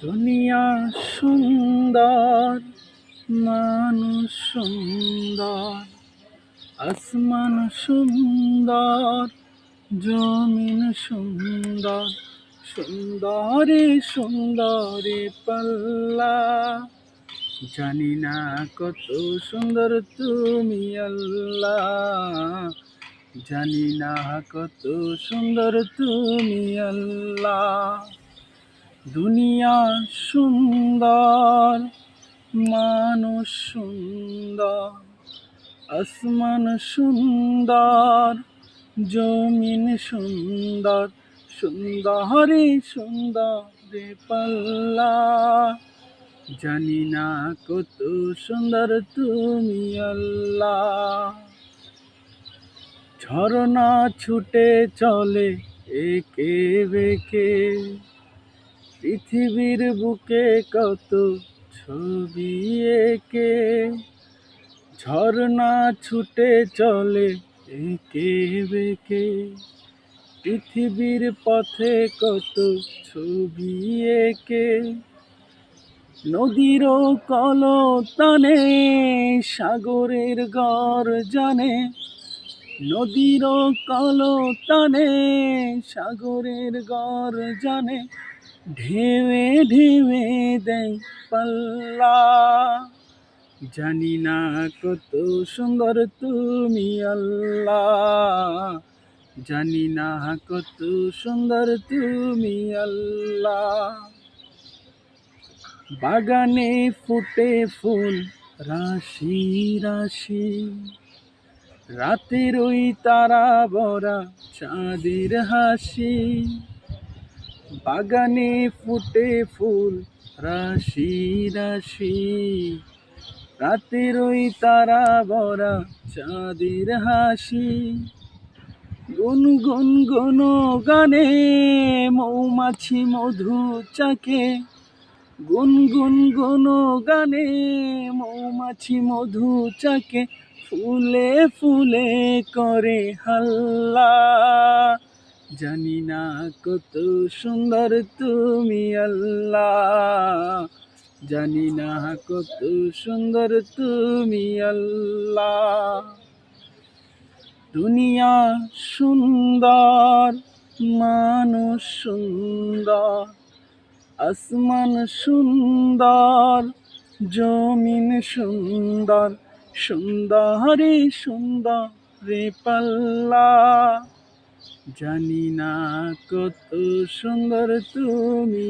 দুনিয়া সুন্দর, মানুষ সুন্দর, আসমান সুন্দর, জমিন সুন্দর, সুন্দরে সুন্দরে পাল্লা। জানি না কত সুন্দর তুমি আল্লাহ, জানি না কত সুন্দর তুমি আল্লাহ। দুনিয়া সুন্দর, মানুষ সুন্দর, আসমান সুন্দর, জমিন সুন্দর, সুন্দরে সুন্দরে পাল্লা। জানি না কত সুন্দর তুমি আল্লাহ। ঝরনা ছুটে চলে একে বেঁকে, পৃথিবীর বুকে কত ছবি এঁকে। ঝরনা ছুটে চলে একে বেঁকে, পৃথিবীর পথে কত ছবি এঁকে। নদীর কলতানে সাগরের গর্জনে, নদীর কলতানে সাগরের গর্জনে, ঢেউে ঢেউে দেয় পাল্লা। জানি না কত সুন্দর তুমি আল্লাহ, জানি না কত সুন্দর তুমি আল্লাহ। বাগানে ফুটে ফুল রাশি রাশি, রাতের ওই তারা ভরা চাঁদের হাসি। বাগানে ফুটে ফুল রাশি রাশি, রাতের ওই তারা ভরা চাঁদের হাসি। গুনগুন গুন গানে মৌমাছি মধু চাকে, গুনগুন গুন গানে মৌমাছি মধু চাকে, ফুলে ফুলে করে হাল্লা। জানি না কত সুন্দর তুমি আল্লাহ, জানি না কত সুন্দর তুমি আল্লাহ। দুনিয়া সুন্দর, মানুষ সুন্দর, আসমান সুন্দর, জমিন সুন্দর, সুন্দরে সুন্দরে পাল্লা। জানি না কত সুন্দর তুমি।